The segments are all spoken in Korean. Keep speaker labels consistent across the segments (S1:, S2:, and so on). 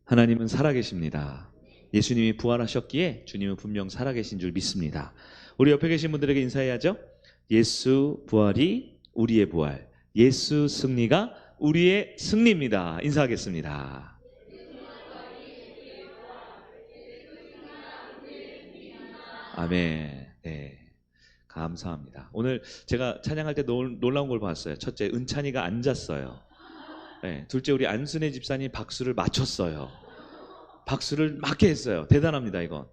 S1: 하나님은 살아계십니다. 예수님이 부활하셨기에 주님은 분명 살아계신 줄 믿습니다. 우리 옆에 계신 분들에게 인사해야죠. 예수 부활이 우리의 부활, 예수 승리가 우리의 승리입니다. 인사하겠습니다. 아멘. 네, 감사합니다. 오늘 제가 찬양할 때 놀라운 걸 봤어요. 첫째, 은찬이가 앉았어요. 네, 둘째, 우리 안순애 집사님 박수를 맞췄어요. 박수를 맞게 했어요. 대단합니다, 이건.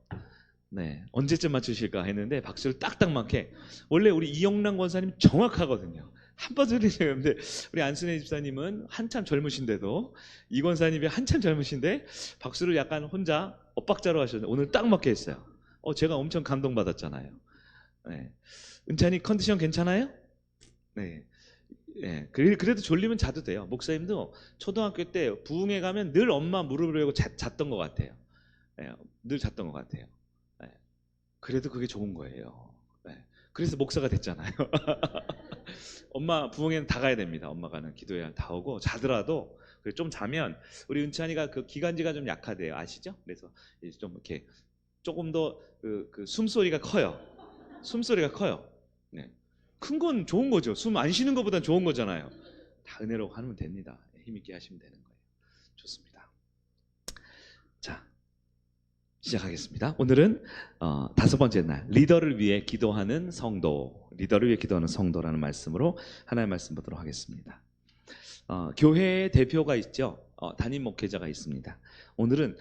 S1: 네, 언제쯤 맞추실까 했는데 박수를 딱딱 맞게. 원래 우리 이영란 권사님 정확하거든요. 한 번 소리셨는데 우리 안순애 집사님은 한참 젊으신데도 이 권사님이 한참 젊으신데 박수를 약간 혼자 엇박자로 하셨는데 오늘 딱 맞게 했어요. 제가 엄청 감동받았잖아요. 네. 은찬이 컨디션 괜찮아요? 네. 예, 그래도 졸리면 자도 돼요. 목사님도 초등학교 때 부흥회 가면 늘 엄마 무릎을 베고 잤던 것 같아요. 예, 늘 잤던 것 같아요. 예, 그래도 그게 좋은 거예요. 예, 그래서 목사가 됐잖아요. 엄마 부흥회는 다 가야 됩니다. 엄마가는 기도회 다 오고 자더라도 좀 자면 우리 은찬이가 그 기관지가 좀 약하대요. 아시죠? 그래서 좀 이렇게 조금 더 그 숨소리가 커요. 숨소리가 커요. 네. 큰 건 좋은 거죠. 숨 안 쉬는 것보단 좋은 거잖아요. 다 은혜로 하면 됩니다. 힘있게 하시면 되는 거예요. 좋습니다. 자, 시작하겠습니다. 오늘은 5번째 날, 리더를 위해 기도하는 성도, 리더를 위해 기도하는 성도라는 말씀으로 하나의 말씀 보도록 하겠습니다. 교회의 대표가 있죠. 담임 목회자가 있습니다. 오늘은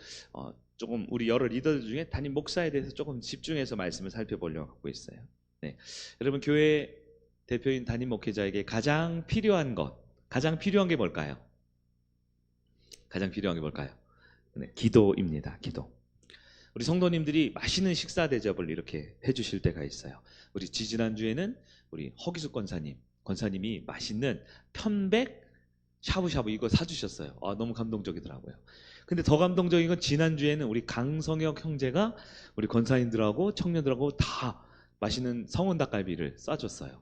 S1: 조금 우리 여러 리더들 중에 담임 목사에 대해서 조금 집중해서 말씀을 살펴보려고 하고 있어요. 네. 여러분, 교회 대표인 담임 목회자에게 가장 필요한 게 뭘까요? 가장 필요한 게 뭘까요? 네, 기도입니다. 기도. 우리 성도님들이 맛있는 식사 대접을 이렇게 해주실 때가 있어요. 우리 지지난주에는 우리 허기숙 권사님이 맛있는 편백 샤브샤브 이거 사주셨어요. 너무 감동적이더라고요. 근데 더 감동적인 건 지난주에는 우리 강성혁 형제가 우리 권사님들하고 청년들하고 다 맛있는 성원 닭갈비를 싸줬어요.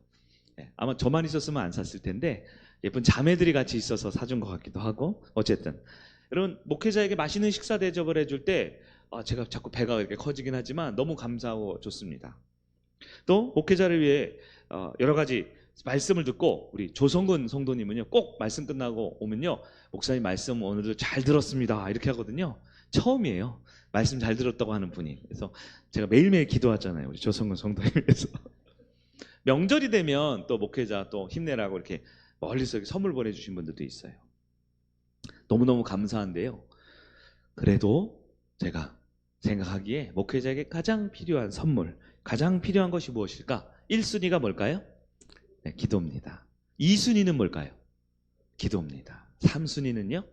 S1: 네, 아마 저만 있었으면 안 샀을 텐데 예쁜 자매들이 같이 있어서 사준 것 같기도 하고. 어쨌든 여러분, 목회자에게 맛있는 식사 대접을 해줄 때 제가 자꾸 배가 이렇게 커지긴 하지만 너무 감사하고 좋습니다. 또 목회자를 위해 여러 가지 말씀을 듣고 우리 조성근 성도님은요, 꼭 말씀 끝나고 오면요, 목사님 말씀 오늘도 잘 들었습니다 이렇게 하거든요. 처음이에요, 말씀 잘 들었다고 하는 분이. 그래서 제가 매일매일 기도하잖아요, 우리 조성근 성도님 위해서. 명절이 되면 또 목회자 또 힘내라고 이렇게 멀리서 선물 보내주신 분들도 있어요. 너무너무 감사한데요, 그래도 제가 생각하기에 목회자에게 가장 필요한 선물, 가장 필요한 것이 무엇일까? 1순위가 뭘까요? 네, 기도입니다. 2순위는 뭘까요? 기도입니다. 3순위는요?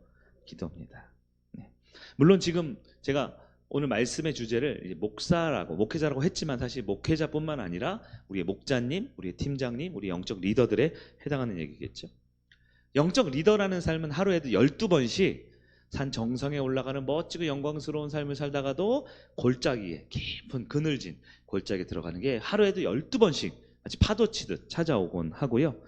S1: 기도입니다. 네. 물론 지금 제가 오늘 말씀의 주제를 목회자라고 했지만 사실 목회자뿐만 아니라 우리의 목자님, 우리의 팀장님, 우리 영적 리더들에 해당하는 얘기겠죠. 영적 리더라는 삶은 하루에도 12번씩 산 정상에 올라가는 멋지고 영광스러운 삶을 살다가도 골짜기에, 깊은 그늘진 골짜기에 들어가는 게 하루에도 12번씩 마치 파도치듯 찾아오곤 하고요.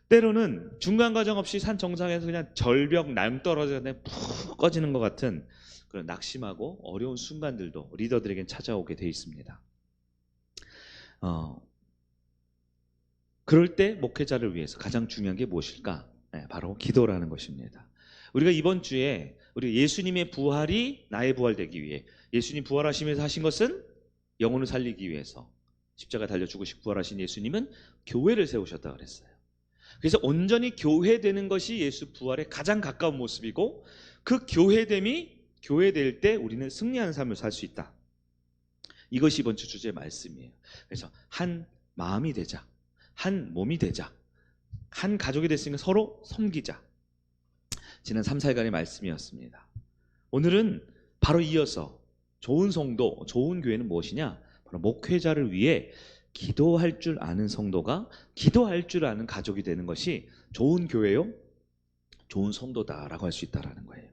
S1: 때로는 중간 과정 없이 산 정상에서 그냥 절벽 낭떠러지가 푹 꺼지는 것 같은 그런 낙심하고 어려운 순간들도 리더들에겐 찾아오게 돼 있습니다. 그럴 때 목회자를 위해서 가장 중요한 게 무엇일까? 네, 바로 기도라는 것입니다. 우리가 이번 주에 우리 예수님의 부활이 나의 부활 되기 위해, 예수님 부활하시면서 하신 것은 영혼을 살리기 위해서 십자가 달려 죽으시고 부활하신 예수님은 교회를 세우셨다고 그랬어요. 그래서 온전히 교회되는 것이 예수 부활의 가장 가까운 모습이고, 그 교회될 때 우리는 승리하는 삶을 살 수 있다. 이것이 이번 주 주제의 말씀이에요. 그래서 한 마음이 되자, 한 몸이 되자, 한 가족이 됐으니까 서로 섬기자. 지난 3, 4일간의 말씀이었습니다. 오늘은 바로 이어서 좋은 성도, 좋은 교회는 무엇이냐? 바로 목회자를 위해 기도할 줄 아는 성도가, 기도할 줄 아는 가족이 되는 것이 좋은 교회요, 좋은 성도다라고 할 수 있다는 거예요.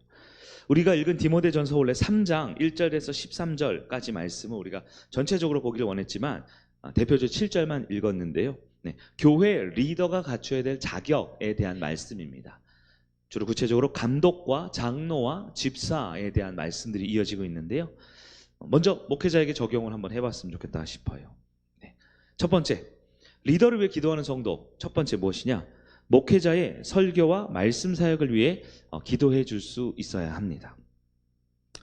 S1: 우리가 읽은 디모데전서 원래 3장 1절에서 13절까지 말씀을 우리가 전체적으로 보기를 원했지만 대표적 7절만 읽었는데요. 네, 교회 리더가 갖춰야 될 자격에 대한 말씀입니다. 주로 구체적으로 감독과 장로와 집사에 대한 말씀들이 이어지고 있는데요. 먼저 목회자에게 적용을 한번 해봤으면 좋겠다 싶어요. 네. 첫 번째, 리더를 위해 기도하는 성도. 첫 번째 무엇이냐? 목회자의 설교와 말씀 사역을 위해 기도해 줄 수 있어야 합니다.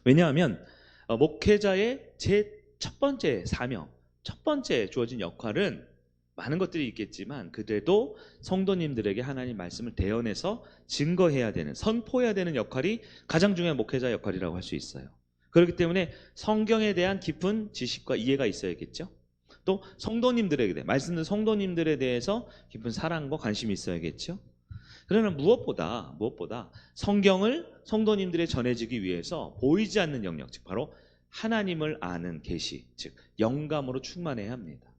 S1: 왜냐하면 목회자의 제 첫 번째 사명, 첫 번째 주어진 역할은 많은 것들이 있겠지만 그래도 성도님들에게 하나님 말씀을 대언해서 증거해야 되는, 선포해야 되는 역할이 가장 중요한 목회자 역할이라고 할 수 있어요. 그렇기 때문에 성경에 대한 깊은 지식과 이해가 있어야겠죠. 또 성도님들에게, 말씀 듣는 성도님들에 대해서 깊은 사랑과 관심이 있어야겠죠. 그러나 무엇보다 성경을 성도님들에 전해지기 위해서 보이지 않는 영역, 즉 바로 하나님을 아는 계시, 즉 영감으로 충만해야 합니다.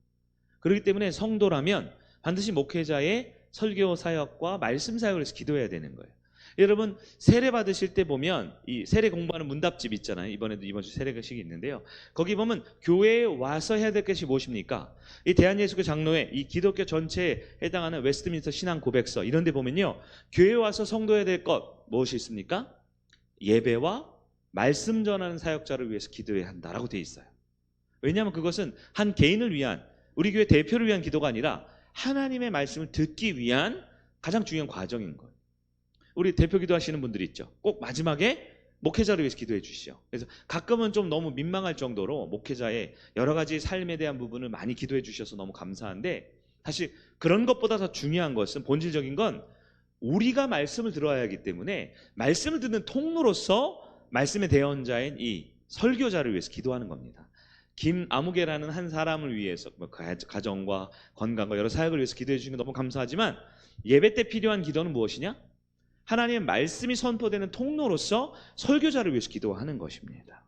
S1: 그렇기 때문에 성도라면 반드시 목회자의 설교 사역과 말씀 사역을 해서 기도해야 되는 거예요. 여러분 세례 받으실 때 보면 이 세례 공부하는 문답집 있잖아요. 이번 주 세례식이 있는데요. 거기 보면 교회에 와서 해야 될 것이 무엇입니까? 이 대한예수교 장로회, 이 기독교 전체에 해당하는 웨스트민스터 신앙 고백서 이런 데 보면요. 교회에 와서 성도해야 될 것 무엇이 있습니까? 예배와 말씀 전하는 사역자를 위해서 기도해야 한다라고 되어 있어요. 왜냐하면 그것은 한 개인을 위한, 우리 교회 대표를 위한 기도가 아니라 하나님의 말씀을 듣기 위한 가장 중요한 과정인 거예요. 우리 대표 기도하시는 분들이 있죠. 꼭 마지막에 목회자를 위해서 기도해 주시죠. 그래서 가끔은 좀 너무 민망할 정도로 목회자의 여러 가지 삶에 대한 부분을 많이 기도해 주셔서 너무 감사한데, 사실 그런 것보다 더 중요한 것은, 본질적인 건 우리가 말씀을 들어야 하기 때문에 말씀을 듣는 통로로서 말씀의 대언자인 이 설교자를 위해서 기도하는 겁니다. 김아무개라는 한 사람을 위해서 가정과 건강과 여러 사역을 위해서 기도해 주시는 게 너무 감사하지만, 예배 때 필요한 기도는 무엇이냐? 하나님의 말씀이 선포되는 통로로서 설교자를 위해서 기도하는 것입니다.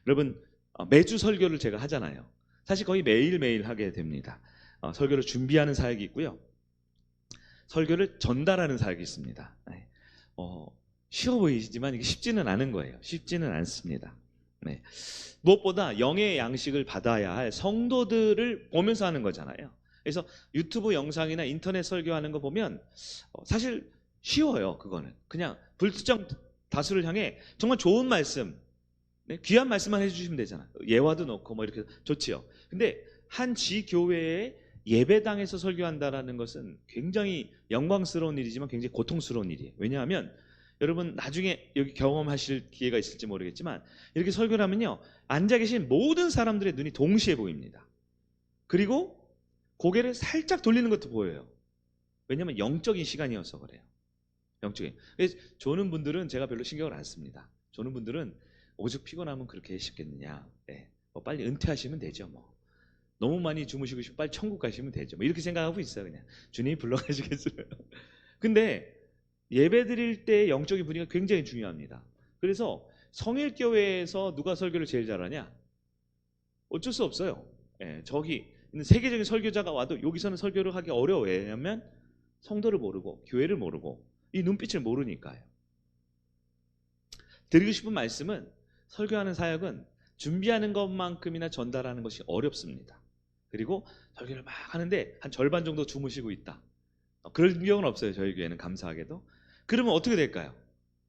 S1: 여러분 매주 설교를 제가 하잖아요. 사실 거의 매일매일 하게 됩니다. 설교를 준비하는 사역이 있고요, 설교를 전달하는 사역이 있습니다. 쉬워 보이지만 이게 쉽지는 않은 거예요. 쉽지는 않습니다. 네. 무엇보다 영의 양식을 받아야 할 성도들을 보면서 하는 거잖아요. 그래서 유튜브 영상이나 인터넷 설교하는 거 보면 사실 쉬워요. 그거는 그냥 불특정 다수를 향해 정말 좋은 말씀, 네? 귀한 말씀만 해주시면 되잖아요. 예화도 넣고 뭐 이렇게 좋지요. 근데 한 지교회의 예배당에서 설교한다라는 것은 굉장히 영광스러운 일이지만 굉장히 고통스러운 일이에요. 왜냐하면 여러분 나중에 여기 경험하실 기회가 있을지 모르겠지만, 이렇게 설교를 하면요, 앉아 계신 모든 사람들의 눈이 동시에 보입니다. 그리고 고개를 살짝 돌리는 것도 보여요. 왜냐하면 영적인 시간이어서 그래요. 영적인. 그래서 조는 분들은 제가 별로 신경을 안 씁니다. 조는 분들은 오죽 피곤하면 그렇게 하시겠느냐. 네. 빨리 은퇴하시면 되죠. 너무 많이 주무시고 싶으면 빨리 천국 가시면 되죠. 이렇게 생각하고 있어요. 그냥 주님이 불러가시겠어요. 근데 예배 드릴 때 영적인 분위기가 굉장히 중요합니다. 그래서 성일교회에서 누가 설교를 제일 잘하냐? 어쩔 수 없어요. 예, 저기 있는 세계적인 설교자가 와도 여기서는 설교를 하기 어려워요. 왜냐하면 성도를 모르고 교회를 모르고 이 눈빛을 모르니까요. 드리고 싶은 말씀은, 설교하는 사역은 준비하는 것만큼이나 전달하는 것이 어렵습니다. 그리고 설교를 막 하는데 한 절반 정도 주무시고 있다. 그럴 경우는 없어요. 저희 교회는 감사하게도. 그러면 어떻게 될까요?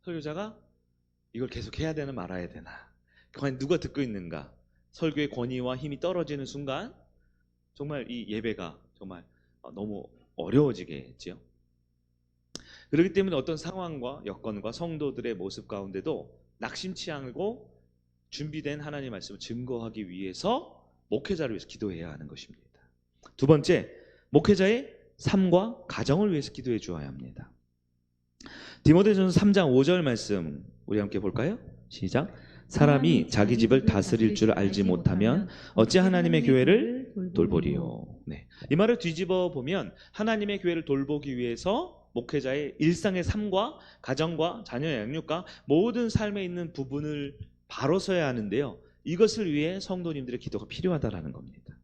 S1: 설교자가 이걸 계속 해야 되나 말아야 되나, 과연 누가 듣고 있는가, 설교의 권위와 힘이 떨어지는 순간 정말 이 예배가 정말 너무 어려워지겠지요. 그렇기 때문에 어떤 상황과 여건과 성도들의 모습 가운데도 낙심치 않고 준비된 하나님의 말씀을 증거하기 위해서 목회자를 위해서 기도해야 하는 것입니다. 두 번째, 목회자의 삶과 가정을 위해서 기도해 주어야 합니다. 디모데전서 3장 5절 말씀 우리 함께 볼까요? 시작. 사람이 자기 집을 다스릴 줄 알지 못하면 어찌 하나님의 교회를 돌보리요. 네. 이 말을 뒤집어 보면 하나님의 교회를 돌보기 위해서 목회자의 일상의 삶과 가정과 자녀의 양육과 모든 삶에 있는 부분을 바로 서야 하는데요, 이것을 위해 성도님들의 기도가 필요하다라는 겁니다.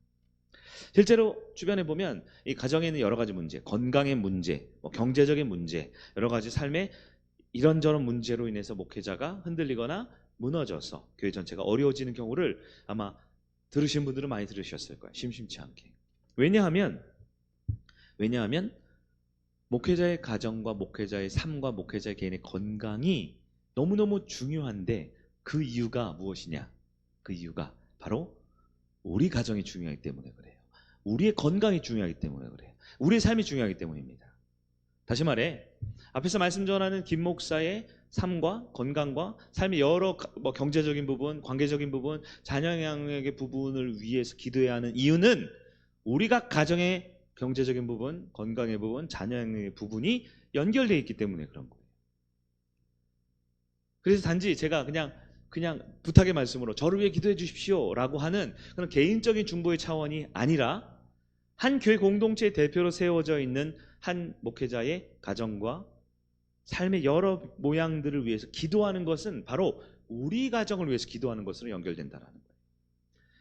S1: 실제로 주변에 보면 이 가정에 있는 여러 가지 문제, 건강의 문제, 경제적인 문제, 여러 가지 삶의 이런저런 문제로 인해서 목회자가 흔들리거나 무너져서 교회 전체가 어려워지는 경우를 아마 들으신 분들은 많이 들으셨을 거예요. 심심치 않게. 왜냐하면 목회자의 가정과 목회자의 삶과 목회자의 개인의 건강이 너무너무 중요한데 그 이유가 무엇이냐? 그 이유가 바로 우리 가정이 중요하기 때문에 그래요. 우리의 건강이 중요하기 때문에 그래요. 우리의 삶이 중요하기 때문입니다. 다시 말해 앞에서 말씀 전하는 김 목사의 삶과 건강과 삶의 여러 경제적인 부분, 관계적인 부분, 자녀 양육의 부분을 위해서 기도해야 하는 이유는 우리가 가정의 경제적인 부분, 건강의 부분, 자녀 양육의 부분이 연결되어 있기 때문에 그런 거예요. 그래서 단지 제가 그냥 부탁의 말씀으로 저를 위해 기도해 주십시오 라고 하는 그런 개인적인 중보의 차원이 아니라 한 교회 공동체의 대표로 세워져 있는 한 목회자의 가정과 삶의 여러 모양들을 위해서 기도하는 것은 바로 우리 가정을 위해서 기도하는 것으로 연결된다는 거예요.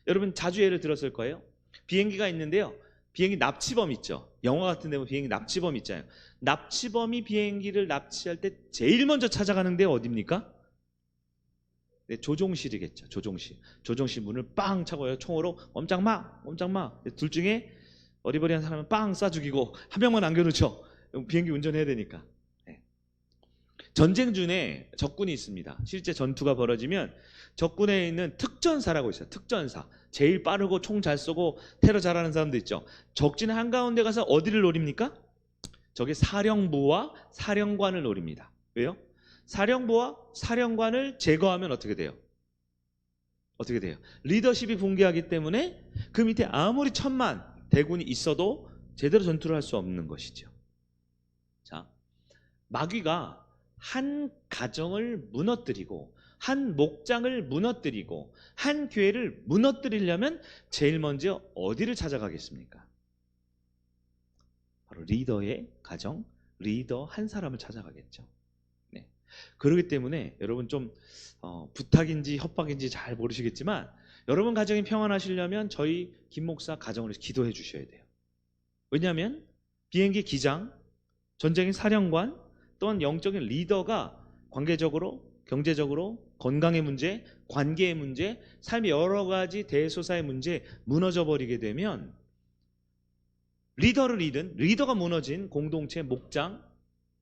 S1: 여러분 자주 예를 들었을 거예요. 비행기가 있는데요. 비행기 납치범 있죠. 영화 같은 데 보면 비행기 납치범 있잖아요. 납치범이 비행기를 납치할 때 제일 먼저 찾아가는 데 어디입니까? 네, 조종실이겠죠. 조종실 문을 빵 차고요. 총으로 엄짱마 둘 중에 어리버리한 사람은 빵 쏴 죽이고 한 명만 남겨놓죠. 비행기 운전해야 되니까. 네. 전쟁 중에 적군이 있습니다. 실제 전투가 벌어지면 적군에 있는 특전사라고 있어요. 특전사. 제일 빠르고 총 잘 쏘고 테러 잘하는 사람도 있죠. 적진 한가운데 가서 어디를 노립니까? 저게 사령부와 사령관을 노립니다. 왜요? 사령부와 사령관을 제거하면 어떻게 돼요? 리더십이 붕괴하기 때문에 그 밑에 아무리 천만 대군이 있어도 제대로 전투를 할 수 없는 것이죠. 자, 마귀가 한 가정을 무너뜨리고 한 목장을 무너뜨리고 한 교회를 무너뜨리려면 제일 먼저 어디를 찾아가겠습니까? 바로 리더의 가정, 리더 한 사람을 찾아가겠죠. 네. 그렇기 때문에 여러분 좀 부탁인지 협박인지 잘 모르시겠지만 여러분 가정이 평안하시려면 저희 김 목사 가정을 기도해 주셔야 돼요. 왜냐하면 비행기 기장, 전쟁의 사령관 또한 영적인 리더가 관계적으로, 경제적으로, 건강의 문제, 관계의 문제, 삶의 여러 가지 대소사의 문제 무너져 버리게 되면 리더를 잃은, 리더가 무너진 공동체, 목장,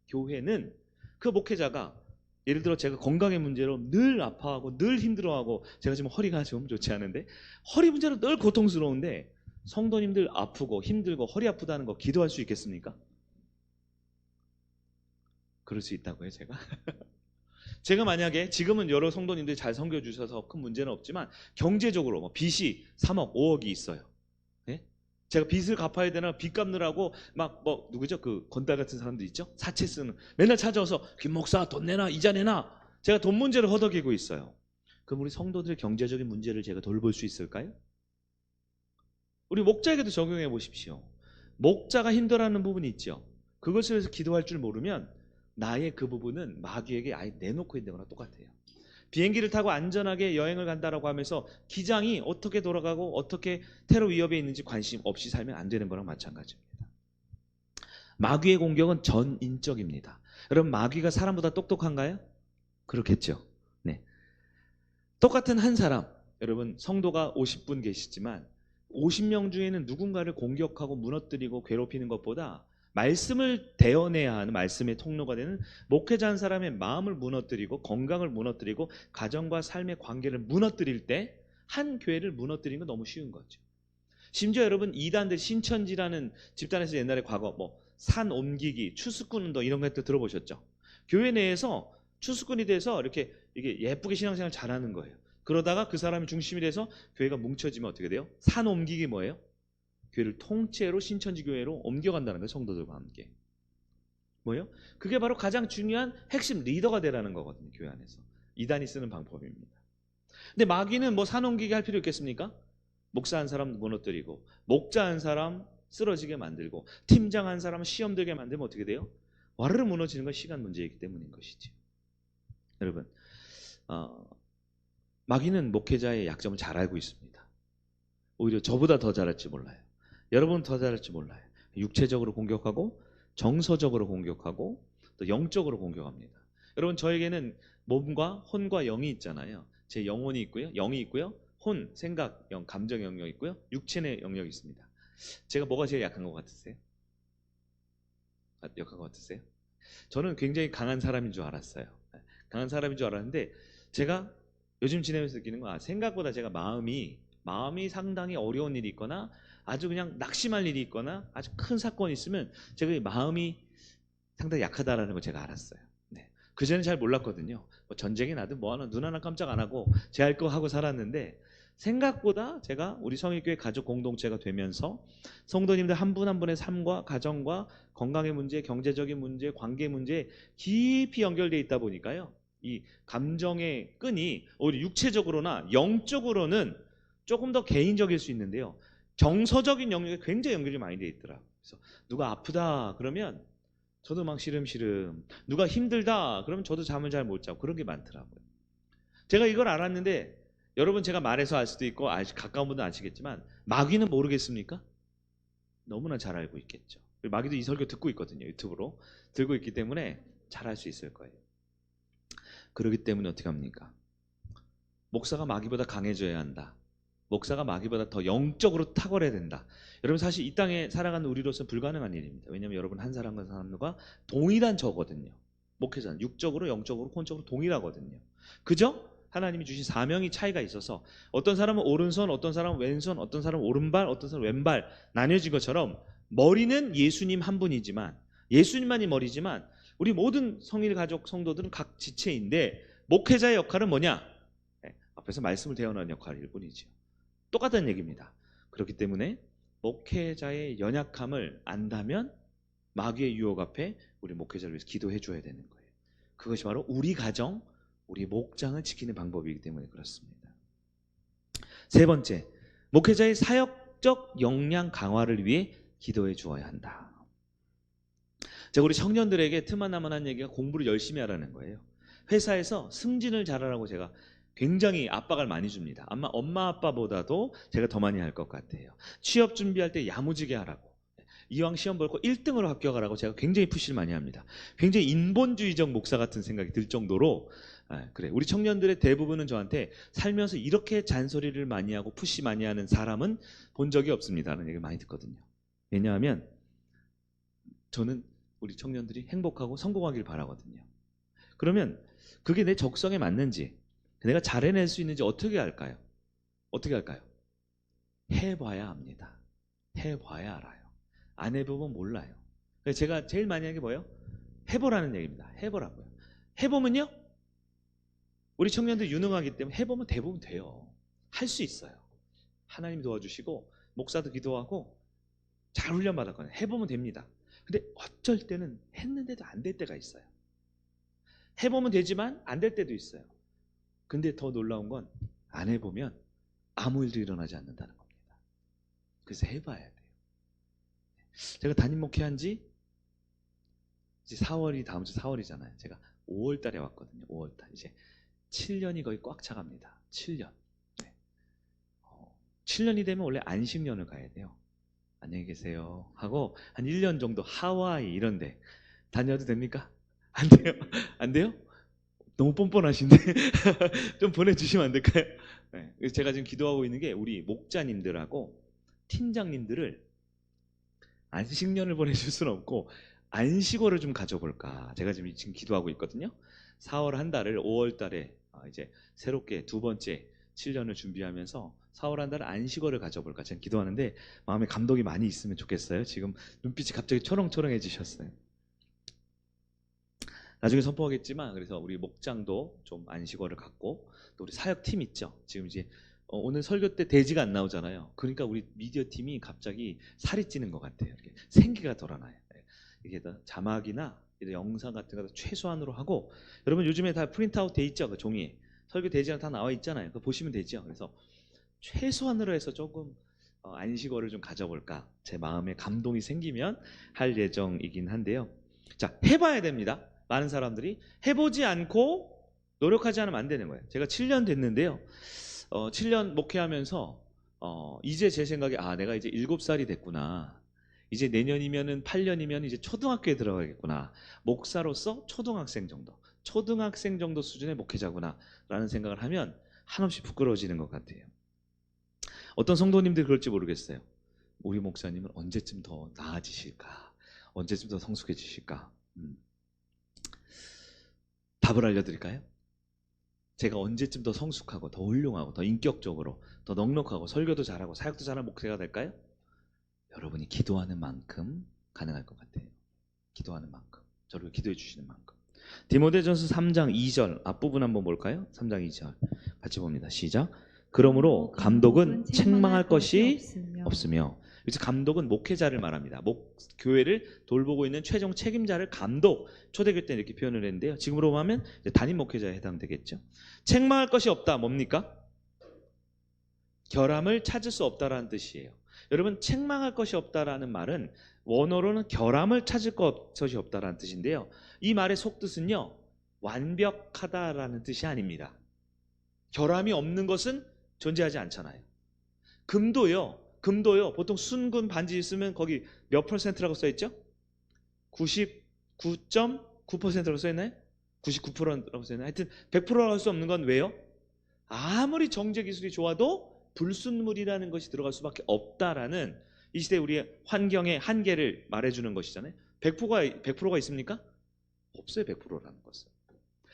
S1: 교회는 그 목회자가 예를 들어 제가 건강의 문제로 늘 아파하고 늘 힘들어하고 제가 지금 허리가 좀 좋지 않은데 허리 문제로 늘 고통스러운데 성도님들 아프고 힘들고 허리 아프다는 거 기도할 수 있겠습니까? 그럴 수 있다고요 제가? 제가 만약에 지금은 여러 성도님들이 잘 섬겨주셔서 큰 문제는 없지만 경제적으로 빚이 3억 5억이 있어요. 네? 제가 빚을 갚아야 되나 빚 갚느라고 막 누구죠? 그 건달 같은 사람도 있죠? 사채 쓰는 맨날 찾아와서 김 목사 돈 내놔 이자 내놔 제가 돈 문제를 허덕이고 있어요. 그럼 우리 성도들의 경제적인 문제를 제가 돌볼 수 있을까요? 우리 목자에게도 적용해 보십시오. 목자가 힘들어하는 부분이 있죠. 그것을 위해서 기도할 줄 모르면 나의 그 부분은 마귀에게 아예 내놓고 있는 거나 똑같아요. 비행기를 타고 안전하게 여행을 간다라고 하면서 기장이 어떻게 돌아가고 어떻게 테러 위협에 있는지 관심 없이 살면 안 되는 거랑 마찬가지입니다. 마귀의 공격은 전인적입니다. 여러분 마귀가 사람보다 똑똑한가요? 그렇겠죠. 네. 똑같은 한 사람, 여러분 성도가 50분 계시지만 50명 중에는 누군가를 공격하고 무너뜨리고 괴롭히는 것보다 말씀을 대언해야 하는 말씀의 통로가 되는 목회자 한 사람의 마음을 무너뜨리고 건강을 무너뜨리고 가정과 삶의 관계를 무너뜨릴 때 한 교회를 무너뜨리는 건 너무 쉬운 거죠. 심지어 여러분 이단들 신천지라는 집단에서 옛날에 과거 산 옮기기, 추수꾼 운동 이런 것도 들어보셨죠? 교회 내에서 추수꾼이 돼서 이게 예쁘게 신앙생활 잘하는 거예요. 그러다가 그 사람이 중심이 돼서 교회가 뭉쳐지면 어떻게 돼요? 산 옮기기 뭐예요? 교회를 통째로 신천지 교회로 옮겨간다는 거예요. 성도들과 함께. 뭐예요? 그게 바로 가장 중요한 핵심 리더가 되라는 거거든요. 교회 안에서. 이단이 쓰는 방법입니다. 근데 마귀는 산 옮기기 할 필요 있겠습니까? 목사 한 사람 무너뜨리고 목자 한 사람 쓰러지게 만들고 팀장 한 사람 시험 들게 만들면 어떻게 돼요? 와르르 무너지는 건 시간 문제이기 때문인 것이죠. 여러분 마귀는 목회자의 약점을 잘 알고 있습니다. 오히려 저보다 더 잘할지 몰라요. 여러분 더 잘할지 몰라요. 육체적으로 공격하고 정서적으로 공격하고 또 영적으로 공격합니다. 여러분 저에게는 몸과 혼과 영이 있잖아요. 제 영혼이 있고요. 영이 있고요. 혼, 생각, 영, 감정 영역이 있고요. 육체의 영역이 있습니다. 제가 뭐가 제일 약한 것 같으세요? 역한 것 같으세요? 저는 굉장히 강한 사람인 줄 알았어요. 강한 사람인 줄 알았는데 제가 요즘 지내면서 느끼는 건 생각보다 제가 마음이 상당히 어려운 일이 있거나 아주 그냥 낙심할 일이 있거나 아주 큰 사건이 있으면 제가 이 마음이 상당히 약하다라는 걸 제가 알았어요. 네. 그전엔 잘 몰랐거든요. 뭐 전쟁이 나든 뭐 하나 눈 하나 깜짝 안 하고 제 할 거 하고 살았는데 생각보다 제가 우리 성일교회 가족 공동체가 되면서 성도님들 한 분 한 분의 삶과 가정과 건강의 문제, 경제적인 문제, 관계 문제에 깊이 연결되어 있다 보니까요. 이 감정의 끈이 오히려 육체적으로나 영적으로는 조금 더 개인적일 수 있는데요. 정서적인 영역에 굉장히 연결이 많이 되어 있더라고요. 그래서 누가 아프다 그러면 저도 막 시름시름, 누가 힘들다 그러면 저도 잠을 잘 못 자고 그런 게 많더라고요. 제가 이걸 알았는데 여러분 제가 말해서 알 수도 있고 가까운 분도 아시겠지만 마귀는 모르겠습니까? 너무나 잘 알고 있겠죠. 마귀도 이 설교 듣고 있거든요. 유튜브로 들고 있기 때문에 잘 알 수 있을 거예요. 그렇기 때문에 어떻게 합니까? 목사가 마귀보다 강해져야 한다. 목사가 마귀보다 더 영적으로 탁월해야 된다. 여러분 사실 이 땅에 살아가는 우리로서는 불가능한 일입니다. 왜냐하면 여러분 한 사람과 사람과 동일한 저거든요. 목회자는 육적으로 영적으로 혼적으로 동일하거든요. 그죠? 하나님이 주신 사명이 차이가 있어서 어떤 사람은 오른손, 어떤 사람은 왼손, 어떤 사람은 오른발, 어떤 사람은 왼발 나뉘어진 것처럼 머리는 예수님 한 분이지만 예수님만이 머리지만 우리 모든 성일 가족 성도들은 각 지체인데 목회자의 역할은 뭐냐? 앞에서 말씀을 대언하는 역할일 뿐이죠. 똑같은 얘기입니다. 그렇기 때문에 목회자의 연약함을 안다면 마귀의 유혹 앞에 우리 목회자를 위해서 기도해 줘야 되는 거예요. 그것이 바로 우리 가정, 우리 목장을 지키는 방법이기 때문에 그렇습니다. 세 번째, 목회자의 사역적 역량 강화를 위해 기도해 주어야 한다. 제가 우리 청년들에게 틈만 나면 한 얘기가 공부를 열심히 하라는 거예요. 회사에서 승진을 잘하라고 제가 굉장히 압박을 많이 줍니다. 아마 엄마 아빠보다도 제가 더 많이 할 것 같아요. 취업 준비할 때 야무지게 하라고. 이왕 시험 볼 거 1등으로 합격하라고 제가 굉장히 푸시를 많이 합니다. 굉장히 인본주의적 목사 같은 생각이 들 정도로 그래 우리 청년들의 대부분은 저한테 살면서 이렇게 잔소리를 많이 하고 푸시 많이 하는 사람은 본 적이 없습니다라는 얘기를 많이 듣거든요. 왜냐하면 저는 우리 청년들이 행복하고 성공하길 바라거든요. 그러면 그게 내 적성에 맞는지 내가 잘 해낼 수 있는지 어떻게 할까요? 어떻게 할까요? 해봐야 합니다. 해봐야 알아요. 안 해보면 몰라요. 그래서 제가 제일 많이 하는 게 뭐예요? 해보라는 얘기입니다. 해보라고요. 해보면요? 우리 청년들 유능하기 때문에 해보면 대부분 돼요. 할 수 있어요. 하나님 도와주시고 목사도 기도하고 잘 훈련받았거든요. 해보면 됩니다. 근데 어쩔 때는 했는데도 안 될 때가 있어요. 해보면 되지만 안 될 때도 있어요. 근데 더 놀라운 건 안 해보면 아무 일도 일어나지 않는다는 겁니다. 그래서 해봐야 돼요. 제가 담임 목회한 지 이제 4월이 다음 주 4월이잖아요. 제가 5월 달에 왔거든요. 5월 달 이제 7년이 거의 꽉 차갑니다. 7년. 네. 7년이 되면 원래 안식년을 가야 돼요. 안녕히 계세요 하고 한 1년 정도 하와이 이런 데 다녀도 됩니까? 안 돼요? 안 돼요? 너무 뻔뻔하신데 좀 보내주시면 안 될까요? 네. 그래서 제가 지금 기도하고 있는 게 우리 목자님들하고 팀장님들을 안식년을 보내줄 수는 없고 안식월을 좀 가져볼까. 제가 지금 기도하고 있거든요. 4월 한 달을 5월 달에 이제 새롭게 두 번째 7년을 준비하면서 4월 한 달을 안식월을 가져볼까. 제가 기도하는데 마음에 감동이 많이 있으면 좋겠어요. 지금 눈빛이 갑자기 초롱초롱해지셨어요. 나중에 선포하겠지만 그래서 우리 목장도 좀 안식월을 갖고 또 우리 사역팀 있죠. 지금 이제 오늘 설교 때 돼지가 안 나오잖아요. 그러니까 우리 미디어 팀이 갑자기 살이 찌는 것 같아요. 이렇게 생기가 돌아나요. 이게 자막이나 영상 같은 거 최소한으로 하고 여러분 요즘에 다 프린트아웃 돼 있죠. 그 종이에 설교 돼지랑 다 나와 있잖아요. 그거 보시면 되죠. 그래서 최소한으로 해서 조금 안식월을 좀 가져볼까. 제 마음에 감동이 생기면 할 예정이긴 한데요. 자, 해봐야 됩니다. 많은 사람들이 해보지 않고 노력하지 않으면 안 되는 거예요. 제가 7년 됐는데요. 7년 목회하면서 이제 제 생각에 내가 이제 7살이 됐구나. 이제 내년이면은 8년이면 이제 초등학교에 들어가겠구나. 목사로서 초등학생 정도 수준의 목회자구나 라는 생각을 하면 한없이 부끄러워지는 것 같아요. 어떤 성도님들 그럴지 모르겠어요. 우리 목사님은 언제쯤 더 나아지실까? 언제쯤 더 성숙해지실까? 답을 알려드릴까요? 제가 언제쯤 더 성숙하고 더 훌륭하고 더 인격적으로 더 넉넉하고 설교도 잘하고 사역도 잘하는 목회가 될까요? 여러분이 기도하는 만큼 가능할 것 같아요. 기도하는 만큼, 저를 기도해 주시는 만큼. 디모데전서 3장 2절 앞부분 한번 볼까요? 3장 2절 같이 봅니다. 시작. 그러므로 감독은 책망할 것이 없으며. 그래서 감독은 목회자를 말합니다. 교회를 돌보고 있는 최종 책임자를 감독, 초대교회 때 이렇게 표현을 했는데요. 지금으로 하면 담임 목회자에 해당되겠죠. 책망할 것이 없다. 뭡니까? 결함을 찾을 수 없다라는 뜻이에요. 여러분, 책망할 것이 없다라는 말은 원어로는 결함을 찾을 것이 없다라는 뜻인데요. 이 말의 속뜻은요, 완벽하다라는 뜻이 아닙니다. 결함이 없는 것은 존재하지 않잖아요. 금도요, 보통 순금 반지 있으면 거기 몇 %라고 써있죠? 99.9%라고 써있나요? 99%라고 써있나요? 하여튼 100%라고 할 수 없는 건 왜요? 아무리 정제 기술이 좋아도 불순물이라는 것이 들어갈 수밖에 없다라는 이 시대 우리의 환경의 한계를 말해주는 것이잖아요. 100%가 있습니까? 없어요. 100%라는 것은.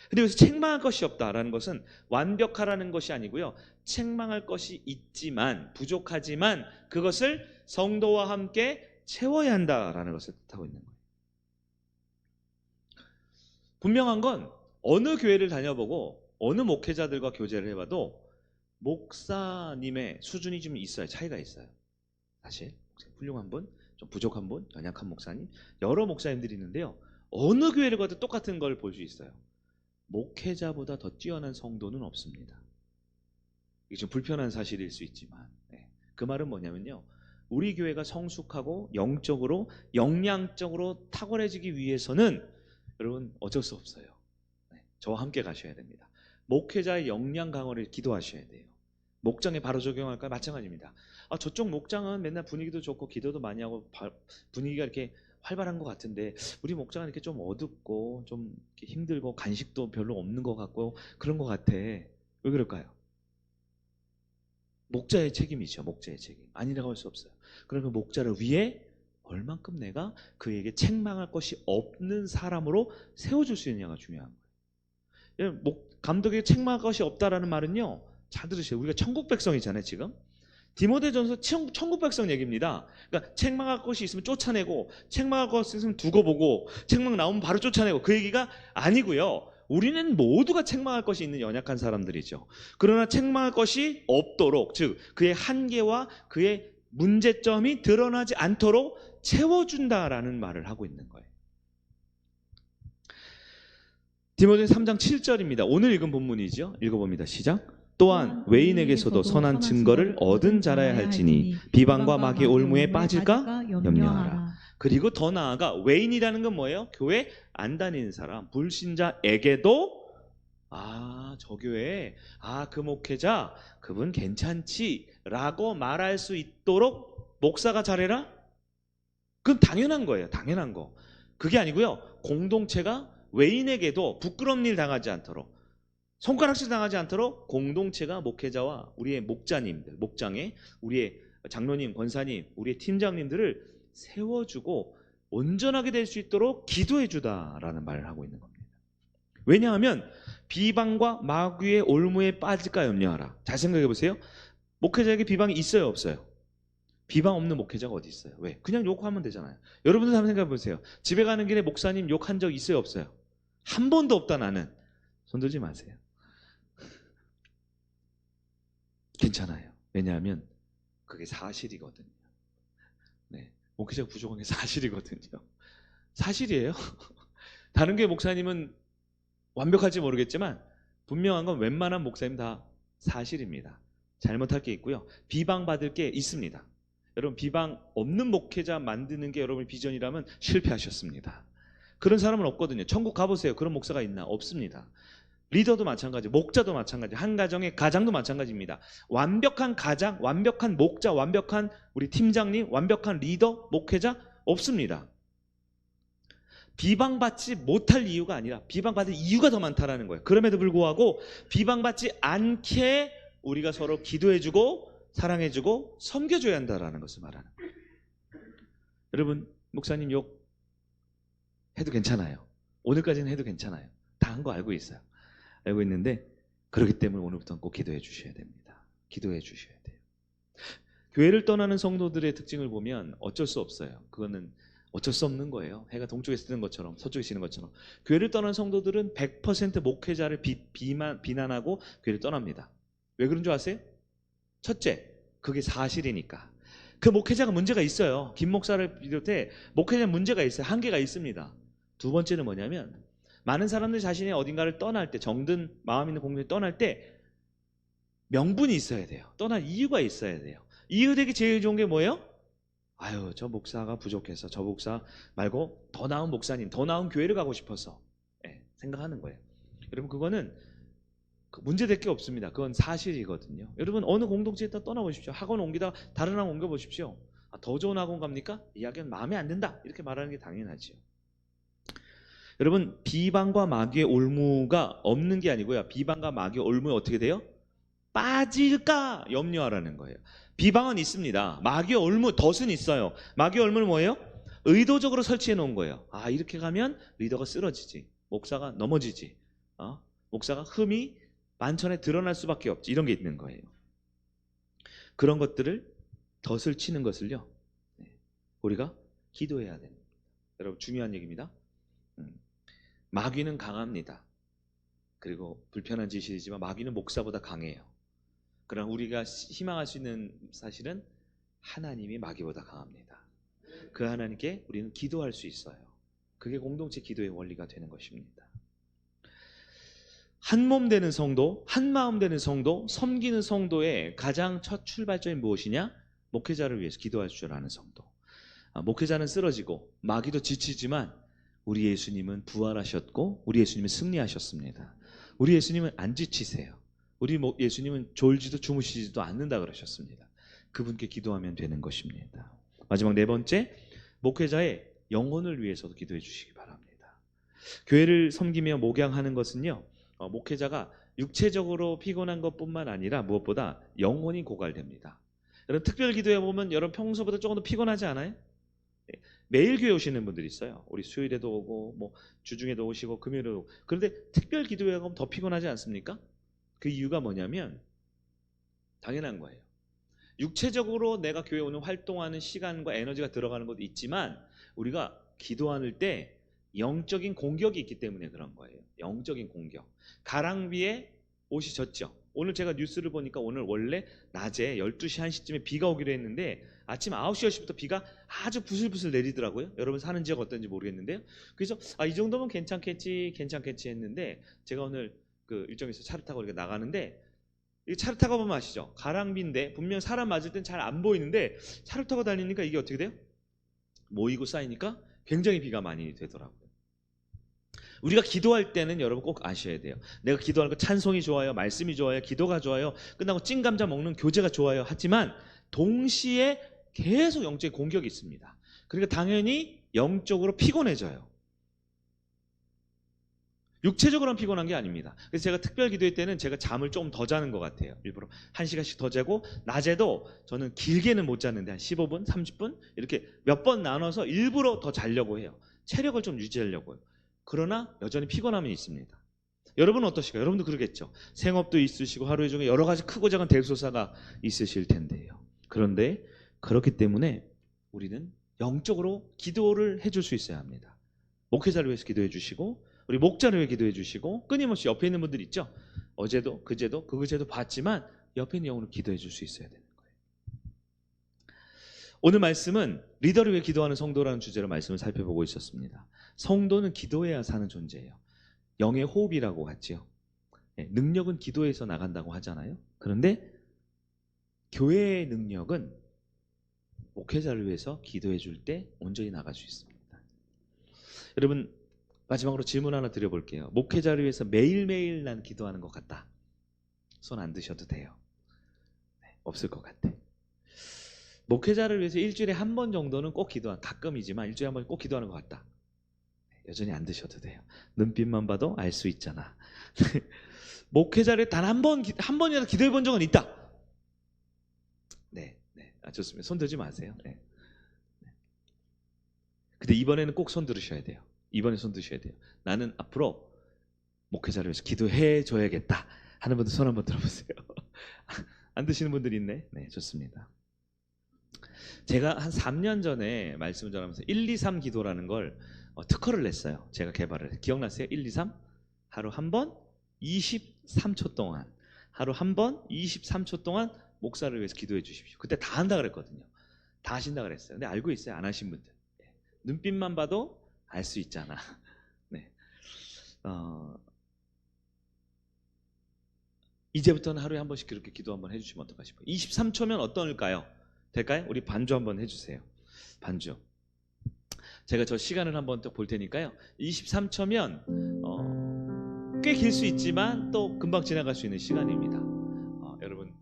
S1: 근데 여기서 책망할 것이 없다라는 것은 완벽하라는 것이 아니고요. 책망할 것이 있지만, 부족하지만 그것을 성도와 함께 채워야 한다라는 것을 뜻하고 있는 거예요. 분명한 건 어느 교회를 다녀보고 어느 목회자들과 교제를 해봐도 목사님의 수준이 좀 있어요. 차이가 있어요. 사실 훌륭한 분, 좀 부족한 분, 연약한 목사님, 여러 목사님들이 있는데요. 어느 교회를 가도 똑같은 걸 볼 수 있어요. 목회자보다 더 뛰어난 성도는 없습니다. 이게 좀 불편한 사실일 수 있지만, 그 말은 뭐냐면요, 우리 교회가 성숙하고 영적으로, 역량적으로 탁월해지기 위해서는 여러분 어쩔 수 없어요. 저와 함께 가셔야 됩니다. 목회자의 역량 강화를 기도하셔야 돼요. 목장에 바로 적용할까요? 마찬가지입니다. 저쪽 목장은 맨날 분위기도 좋고 기도도 많이 하고 분위기가 이렇게 활발한 것 같은데 우리 목장은 이렇게 좀 어둡고 좀 이렇게 힘들고 간식도 별로 없는 것 같고 그런 것 같아. 왜 그럴까요? 목자의 책임이죠. 목자의 책임. 아니라고 할 수 없어요. 그러면 목자를 위해 얼만큼 내가 그에게 책망할 것이 없는 사람으로 세워줄 수 있느냐가 중요한 거예요. 감독에게 책망할 것이 없다라는 말은요, 잘 들으세요. 우리가 천국 백성이잖아요. 지금 디모데전서 천국 백성 얘기입니다. 그러니까 책망할 것이 있으면 쫓아내고, 책망할 것이 있으면 두고 보고, 책망 나오면 바로 쫓아내고, 그 얘기가 아니고요. 우리는 모두가 책망할 것이 있는 연약한 사람들이죠. 그러나 책망할 것이 없도록, 즉 그의 한계와 그의 문제점이 드러나지 않도록 채워준다라는 말을 하고 있는 거예요. 디모데 3장 7절입니다. 오늘 읽은 본문이죠. 읽어봅니다. 시작. 또한 외인에게서도 선한 증거를 얻은 자라야 할지니 비방과 마귀의 올무에 빠질까 염려하라. 그리고 더 나아가 외인이라는 건 뭐예요? 교회 안 다니는 사람, 불신자에게도 저 교회, 그 목회자 그분 괜찮지 라고 말할 수 있도록 목사가 잘해라? 그건 당연한 거예요. 당연한 거. 그게 아니고요, 공동체가 외인에게도 부끄러운 일 당하지 않도록, 손가락질 당하지 않도록 공동체가 목회자와 우리의 목자님들, 목장에 우리의 장로님, 권사님, 우리의 팀장님들을 세워주고 온전하게 될 수 있도록 기도해주다라는 말을 하고 있는 겁니다. 왜냐하면 비방과 마귀의 올무에 빠질까 염려하라. 잘 생각해 보세요. 목회자에게 비방이 있어요, 없어요? 비방 없는 목회자가 어디 있어요? 왜? 그냥 욕하면 되잖아요. 여러분들 한번 생각해 보세요. 집에 가는 길에 목사님 욕한 적 있어요, 없어요? 한 번도 없다. 나는. 손들지 마세요. 괜찮아요. 왜냐하면 그게 사실이거든요. 목회자가 부족한 게 사실이거든요. 사실이에요. 다른 교회 목사님은 완벽할지 모르겠지만 분명한 건 웬만한 목사님 다 사실입니다. 잘못할 게 있고요, 비방받을 게 있습니다. 여러분, 비방 없는 목회자 만드는 게 여러분의 비전이라면 실패하셨습니다. 그런 사람은 없거든요. 천국 가보세요. 그런 목사가 있나? 없습니다. 리더도 마찬가지, 목자도 마찬가지, 한 가정의 가장도 마찬가지입니다. 완벽한 가장, 완벽한 목자, 완벽한 우리 팀장님, 완벽한 리더, 목회자 없습니다. 비방받지 못할 이유가 아니라 비방받을 이유가 더 많다라는 거예요. 그럼에도 불구하고 비방받지 않게 우리가 서로 기도해주고 사랑해주고 섬겨줘야 한다라는 것을 말하는 거예요. 여러분, 목사님 욕 해도 괜찮아요. 오늘까지는 해도 괜찮아요. 다 한 거 알고 있어요. 알고 있는데 그렇기 때문에 오늘부터는 꼭 기도해 주셔야 됩니다. 기도해 주셔야 돼요. 교회를 떠나는 성도들의 특징을 보면 어쩔 수 없어요. 그거는 어쩔 수 없는 거예요. 해가 동쪽에서 뜨는 것처럼 서쪽에 지는 것처럼. 교회를 떠나는 성도들은 100% 목회자를 비난하고 교회를 떠납니다. 왜 그런 줄 아세요? 첫째, 그게 사실이니까. 그 목회자가 문제가 있어요. 김 목사를 비롯해 목회자 문제가 있어요. 한계가 있습니다. 두 번째는 뭐냐면 많은 사람들이 자신의 어딘가를 떠날 때, 정든 마음 있는 공동체 떠날 때 명분이 있어야 돼요. 떠날 이유가 있어야 돼요. 이유 되기 제일 좋은 게 뭐예요? 아유, 저 목사가 부족해서, 저 목사 말고 더 나은 목사님, 더 나은 교회를 가고 싶어서 생각하는 거예요. 여러분, 그거는 문제될 게 없습니다. 그건 사실이거든요. 여러분, 어느 공동체에 떠나보십시오. 학원 옮기다가 다른 학원 옮겨보십시오. 더 좋은 학원 갑니까? 이야기는 마음에 안 든다, 이렇게 말하는 게 당연하지요. 여러분, 비방과 마귀의 올무가 없는 게 아니고요, 비방과 마귀의 올무에 어떻게 돼요? 빠질까 염려하라는 거예요. 비방은 있습니다. 마귀의 올무, 덫은 있어요. 마귀의 올무는 뭐예요? 의도적으로 설치해 놓은 거예요. 이렇게 가면 리더가 쓰러지지, 목사가 넘어지지, 목사가 흠이 만천에 드러날 수밖에 없지, 이런 게 있는 거예요. 그런 것들을 덫을 치는 것을요, 우리가 기도해야 됩니다. 여러분, 중요한 얘기입니다. 마귀는 강합니다. 그리고 불편한 진실이지만 마귀는 목사보다 강해요. 그러나 우리가 희망할 수 있는 사실은 하나님이 마귀보다 강합니다. 그 하나님께 우리는 기도할 수 있어요. 그게 공동체 기도의 원리가 되는 것입니다. 한 몸 되는 성도, 한 마음 되는 성도, 섬기는 성도의 가장 첫 출발점이 무엇이냐? 목회자를 위해서 기도할 줄 아는 성도. 목회자는 쓰러지고 마귀도 지치지만 우리 예수님은 부활하셨고 우리 예수님은 승리하셨습니다. 우리 예수님은 안 지치세요. 우리 예수님은 졸지도 주무시지도 않는다 그러셨습니다. 그분께 기도하면 되는 것입니다. 마지막 네 번째, 목회자의 영혼을 위해서도 기도해 주시기 바랍니다. 교회를 섬기며 목양하는 것은요, 목회자가 육체적으로 피곤한 것뿐만 아니라 무엇보다 영혼이 고갈됩니다. 여러분, 특별 기도회 보면 여러분 평소보다 조금 더 피곤하지 않아요? 매일 교회 오시는 분들이 있어요. 우리 수요일에도 오고 뭐 주중에도 오시고 금요일에도 오고. 그런데 특별 기도회 가면 더 피곤하지 않습니까? 그 이유가 뭐냐면 당연한 거예요. 육체적으로 내가 교회 오는 활동하는 시간과 에너지가 들어가는 것도 있지만 우리가 기도하는 때 영적인 공격이 있기 때문에 그런 거예요. 영적인 공격. 가랑비에 옷이 젖죠. 오늘 제가 뉴스를 보니까 오늘 원래 낮에 12시 1시쯤에 비가 오기로 했는데 아침 9시 10시부터 비가 아주 부슬부슬 내리더라고요. 여러분 사는 지역 어떤지 모르겠는데요. 그래서 이 정도면 괜찮겠지 했는데 제가 오늘 그 일정에서 차를 타고 이렇게 나가는데 이 차를 타고 보면 아시죠? 가랑비인데 분명 사람 맞을 땐 잘 안 보이는데 차를 타고 다니니까 이게 어떻게 돼요? 모이고 쌓이니까 굉장히 비가 많이 되더라고요. 우리가 기도할 때는 여러분 꼭 아셔야 돼요. 내가 기도하는 거 찬송이 좋아요, 말씀이 좋아요, 기도가 좋아요, 끝나고 찐감자 먹는 교제가 좋아요. 하지만 동시에 계속 영적인 공격이 있습니다. 그러니까 당연히 영적으로 피곤해져요. 육체적으로는 피곤한 게 아닙니다. 그래서 제가 특별 기도회 때는 제가 잠을 좀 더 자는 것 같아요. 일부러 1시간씩 더 자고, 낮에도 저는 길게는 못 자는데 한 15분, 30분 이렇게 몇 번 나눠서 일부러 더 자려고 해요. 체력을 좀 유지하려고요. 그러나 여전히 피곤함이 있습니다. 여러분은 어떠실까요? 여러분도 그러겠죠. 생업도 있으시고 하루 중에 여러 가지 크고 작은 대소사가 있으실 텐데요. 그런데 그렇기 때문에 우리는 영적으로 기도를 해줄 수 있어야 합니다. 목회자를 위해서 기도해 주시고, 우리 목자를 위해 기도해 주시고, 끊임없이 옆에 있는 분들 있죠. 어제도 그제도 그제도 봤지만 옆에 있는 영으로 기도해 줄 수 있어야 되는 거예요. 오늘 말씀은 리더를 위해 기도하는 성도라는 주제로 말씀을 살펴보고 있었습니다. 성도는 기도해야 사는 존재예요. 영의 호흡이라고 하지요. 능력은 기도에서 나간다고 하잖아요. 그런데 교회의 능력은 목회자를 위해서 기도해 줄 때 온전히 나갈 수 있습니다. 여러분, 마지막으로 질문 하나 드려볼게요. 목회자를 위해서 매일매일 난 기도하는 것 같다. 손 안 드셔도 돼요. 없을 것 같아. 목회자를 위해서 일주일에 한 번 정도는 꼭 가끔이지만 일주일에 한 번 꼭 기도하는 것 같다. 여전히 안 드셔도 돼요. 눈빛만 봐도 알 수 있잖아. 목회자를 단 한 번이라도 기도해 본 적은 있다. 네. 좋습니다. 손 들지 마세요. 네. 근데 이번에는 꼭 손 들으셔야 돼요. 이번에 손 드셔야 돼요. 나는 앞으로 목회자를 위해서 기도해 줘야겠다 하는 분들 손 한번 들어보세요. 안 드시는 분들이 있네. 네, 좋습니다. 제가 한 3년 전에 말씀을 전하면서 1, 2, 3 기도라는 걸 특허를 냈어요. 제가 개발을. 기억나세요? 1, 2, 3? 하루 한 번 23초 동안, 하루 한 번 23초 동안 목사를 위해서 기도해 주십시오. 그때 다 한다 그랬거든요. 다 하신다 그랬어요. 근데 알고 있어요? 안 하신 분들. 네. 눈빛만 봐도 알 수 있잖아. 네. 이제부터는 하루에 한 번씩 그렇게 기도 한번 해주시면 어떨까 싶어요. 23초면 어떨까요? 될까요? 우리 반주 한번 해주세요. 반주. 제가 저 시간을 한번 또 볼 테니까요. 23초면 꽤 길 수 있지만 또 금방 지나갈 수 있는 시간입니다. 여러분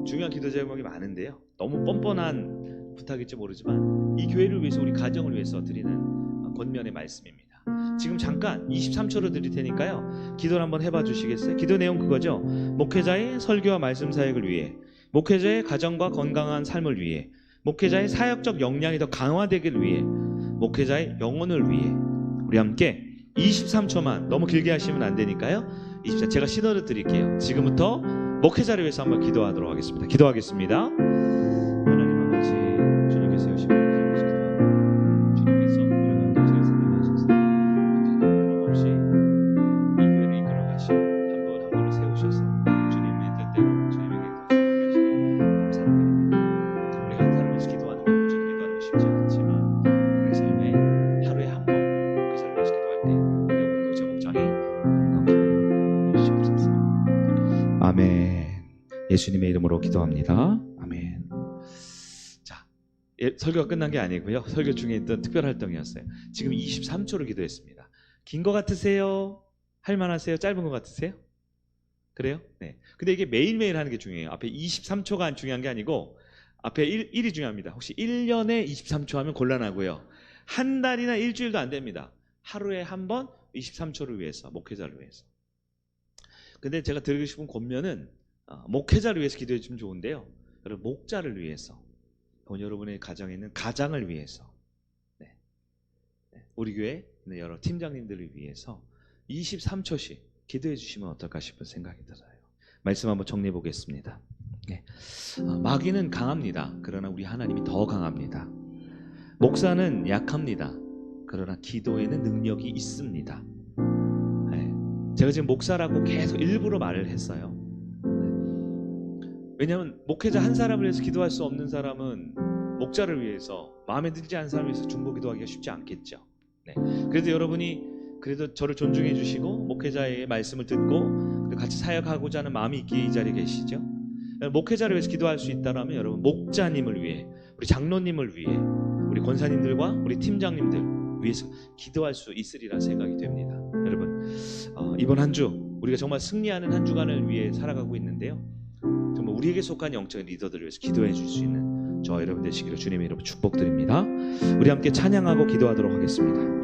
S1: 중요한 기도 제목이 많은데요. 너무 뻔뻔한 부탁일지 모르지만 이 교회를 위해서, 우리 가정을 위해서 드리는 권면의 말씀입니다. 지금 잠깐 23초로 드릴 테니까요. 기도를 한번 해봐 주시겠어요? 기도 내용 그거죠. 목회자의 설교와 말씀 사역을 위해, 목회자의 가정과 건강한 삶을 위해, 목회자의 사역적 역량이 더 강화되기를 위해, 목회자의 영혼을 위해. 우리 함께 23초만, 너무 길게 하시면 안 되니까요. 24, 제가 신호를 드릴게요. 지금부터 목회자를 위해서 한번 기도하도록 하겠습니다. 기도하겠습니다. 하나님 아버지, 주님께서 열심히 기도하고 주님께서 우리 가운데 잘 살아가셔서 변함없이 이 교회를 이끌어가시고 한 분 한 분을 세우셔서 주님의 뜻대로 주님에게 더 살게 하시니 감사드립니다. 우리가 한 사람을 위해서 기도하는 건 꾸준히 기도하는 거 쉽지 않지만 우리 삶에 하루에 한 번 목회자를 위해서 기도할 때 우리 공동체 목장이 건강케 주시옵소서. 아멘. 예수님의 이름으로 기도합니다. 아멘. 자, 설교가 끝난 게 아니고요. 설교 중에 있던 특별 활동이었어요. 지금 23초를 기도했습니다. 긴 거 같으세요? 할만하세요? 짧은 거 같으세요? 그래요? 네. 근데 이게 매일매일 하는 게 중요해요. 앞에 23초가 중요한 게 아니고 앞에 1이 중요합니다. 혹시 1년에 23초 하면 곤란하고요. 한 달이나 일주일도 안 됩니다. 하루에 한 번 23초를 위해서, 목회자를 위해서. 근데 제가 드리고 싶은 권면은 목회자를 위해서 기도해 주면 좋은데요. 여러분 목자를 위해서, 여러분의 가정에 있는 가장을 위해서, 네. 우리 교회 여러 팀장님들을 위해서 23초씩 기도해 주시면 어떨까 싶은 생각이 들어요. 말씀 한번 정리해 보겠습니다. 네. 마귀는 강합니다. 그러나 우리 하나님이 더 강합니다. 목사는 약합니다. 그러나 기도에는 능력이 있습니다. 네. 제가 지금 목사라고 계속 일부러 말을 했어요. 왜냐하면 목회자 한 사람을 위해서 기도할 수 없는 사람은 목자를 위해서, 마음에 들지 않는 사람을 위해서 중보 기도하기가 쉽지 않겠죠. 네. 그래도 여러분이 그래도 저를 존중해 주시고 목회자의 말씀을 듣고 같이 사역하고자 하는 마음이 있기에 이 자리에 계시죠. 목회자를 위해서 기도할 수 있다면 여러분 목자님을 위해, 우리 장로님을 위해, 우리 권사님들과 우리 팀장님들 위해서 기도할 수 있으리라 생각이 됩니다. 여러분 이번 한 주 우리가 정말 승리하는 한 주간을 위해 살아가고 있는데요. 정말 우리에게 속한 영적인 리더들을 위해서 기도해 줄 수 있는 저 여러분 되시기를 주님의 이름으로 축복드립니다. 우리 함께 찬양하고 기도하도록 하겠습니다.